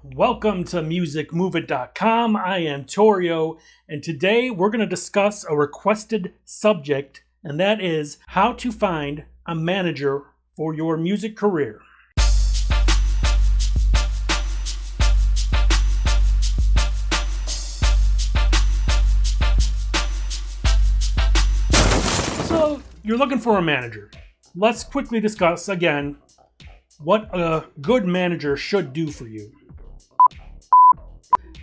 Welcome to musicmoveit.com. I am Torio, and today we're going to discuss a requested subject, and that is how to find a manager for your music career. So, you're looking for a manager. Let's quickly discuss again what a good manager should do for you.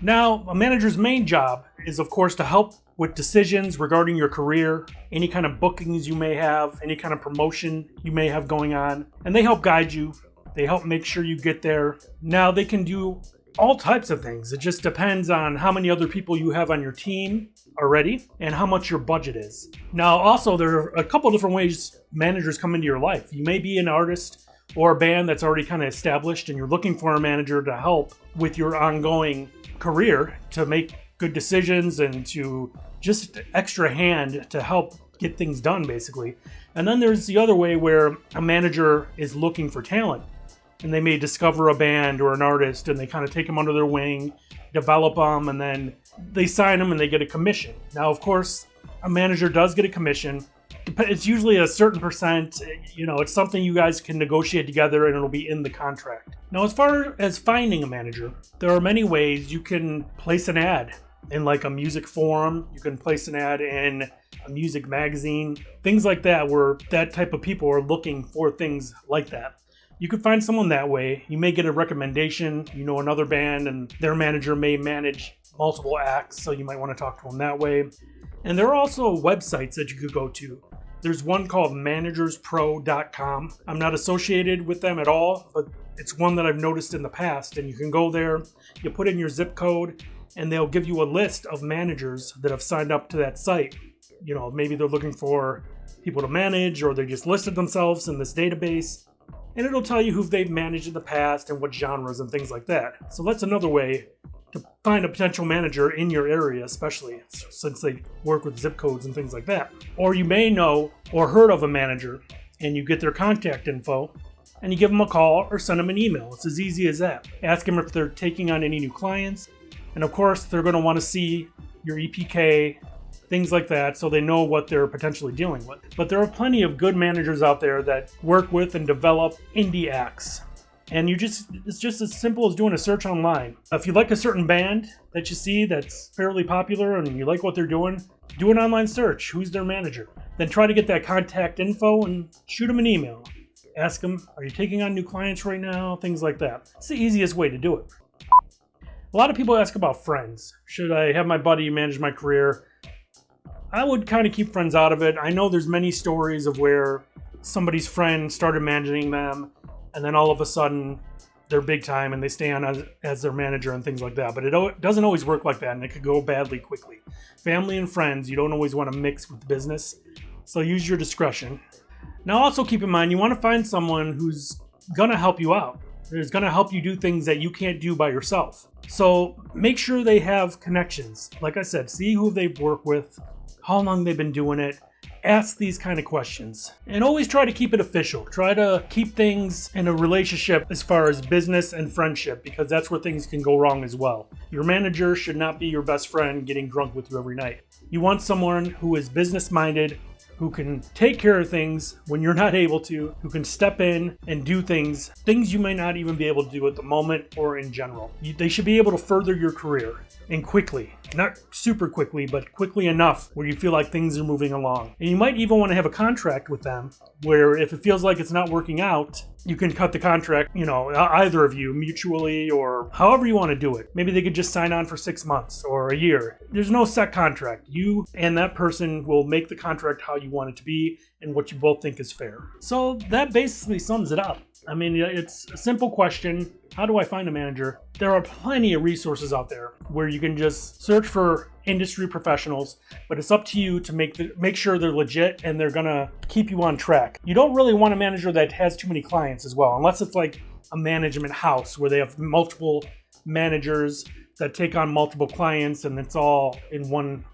Now, a manager's main job is, of course, to help with decisions regarding your career, any kind of bookings you may have, any kind of promotion you may have going on, and they help guide you. They help make sure you get there. Now, they can do all types of things. It just depends on how many other people you have on your team already and how much your budget is. Now, also, there are a couple different ways managers come into your life. You may be an artist or a band that's already kind of established and you're looking for a manager to help with your ongoing career, to make good decisions and to just extra hand to help get things done, basically. And then there's the other way where a manager is looking for talent and they may discover a band or an artist and they kind of take them under their wing, develop them, and then they sign them and they get a commission. Now, of course, a manager does get a commission. It's usually a certain percent. It's something you guys can negotiate together and it'll be in the contract. Now, as far as finding a manager, there are many ways. You can place an ad in like a music forum. You can place an ad in a music magazine, things like that, where that type of people are looking for things like that. You can find someone that way. You may get a recommendation. Another band and their manager may manage multiple acts, so you might want to talk to them that way. And there are also websites that you could go to. There's one called managerspro.com. I'm not associated with them at all, but it's one that I've noticed in the past. And you can go there, you put in your zip code, and they'll give you a list of managers that have signed up to that site. Maybe they're looking for people to manage, or they just listed themselves in this database. And it'll tell you who they've managed in the past and what genres and things like that. So that's another way to find a potential manager in your area, especially since they work with zip codes and things like that. Or you may know or heard of a manager and you get their contact info and you give them a call or send them an email. It's as easy as that. Ask them if they're taking on any new clients. And of course, they're going to want to see your EPK, things like that, so they know what they're potentially dealing with. But there are plenty of good managers out there that work with and develop indie acts. And it's just as simple as doing a search online. If you like a certain band that you see that's fairly popular and you like what they're doing, do an online search. Who's their manager? Then try to get that contact info and shoot them an email. Ask them, are you taking on new clients right now? Things like that. It's the easiest way to do it. A lot of people ask about friends. Should I have my buddy manage my career? I would kind of keep friends out of it. I know there's many stories of where somebody's friend started managing them, and then all of a sudden they're big time and they stay on as their manager and things like that. But it doesn't always work like that, and it could go badly quickly. Family and friends, you don't always want to mix with business, so use your discretion. Now also keep in mind, you want to find someone who's going to help you out. Who's going to help you do things that you can't do by yourself. So make sure they have connections. Like I said, see who they've worked with, how long they've been doing it. Ask these kind of questions and always try to keep it official. Try to keep things in a relationship as far as business and friendship, because that's where things can go wrong as well. Your manager should not be your best friend getting drunk with you every night. You want someone who is business minded, who can take care of things when you're not able to, who can step in and do things you may not even be able to do at the moment or in general. They should be able to further your career, and quickly. Not super quickly, but quickly enough where you feel like things are moving along. And you might even want to have a contract with them where if it feels like it's not working out, you can cut the contract, either of you mutually or however you want to do it. Maybe they could just sign on for 6 months or a year. There's no set contract. You and that person will make the contract how you want it to be and what you both think is fair. So that basically sums it up. I mean, it's a simple question. How do I find a manager? There are plenty of resources out there where you can just search for industry professionals, but it's up to you to make sure they're legit and they're gonna keep you on track. You don't really want a manager that has too many clients as well, unless it's like a management house where they have multiple managers that take on multiple clients and it's all in one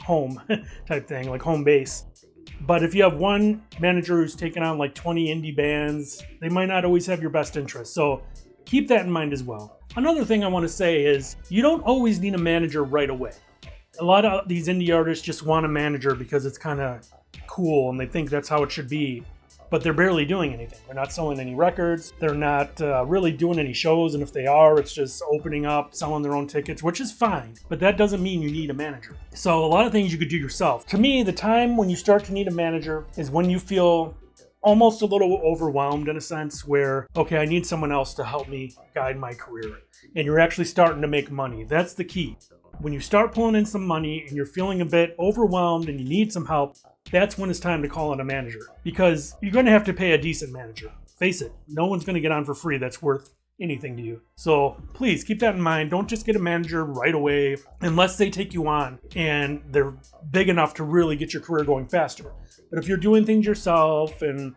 home type thing, like home base. But if you have one manager who's taken on like 20 indie bands, they might not always have your best interest. So keep that in mind as well. Another thing I want to say is you don't always need a manager right away. A lot of these indie artists just want a manager because it's kind of cool and they think that's how it should be. But they're barely doing anything. They're not selling any records. They're not really doing any shows. And if they are, it's just opening up, selling their own tickets, which is fine. But that doesn't mean you need a manager. So a lot of things you could do yourself. To me, the time when you start to need a manager is when you feel almost a little overwhelmed in a sense where, okay, I need someone else to help me guide my career. And you're actually starting to make money. That's the key. When you start pulling in some money and you're feeling a bit overwhelmed and you need some help, that's when it's time to call in a manager, because you're going to have to pay a decent manager. Face it, no one's going to get on for free that's worth anything to you. So please keep that in mind. Don't just get a manager right away unless they take you on and they're big enough to really get your career going faster. But if you're doing things yourself and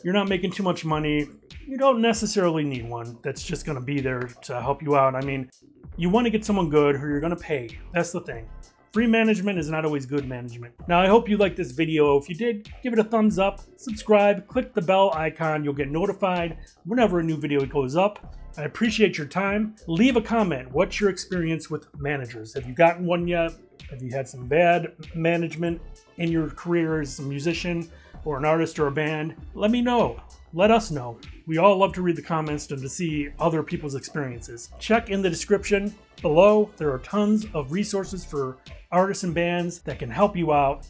you're not making too much money, you don't necessarily need one that's just going to be there to help you out. I mean, you want to get someone good who you're going to pay. That's the thing. Free management is not always good management. Now, I hope you liked this video. If you did, give it a thumbs up, subscribe, click the bell icon. You'll get notified whenever a new video goes up. I appreciate your time. Leave a comment. What's your experience with managers? Have you gotten one yet? Have you had some bad management in your career as a musician or an artist or a band? Let me know. Let us know. We all love to read the comments and to see other people's experiences. Check in the description below. There are tons of resources for artists and bands that can help you out.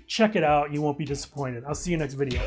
Check it out. You won't be disappointed. I'll see you next video.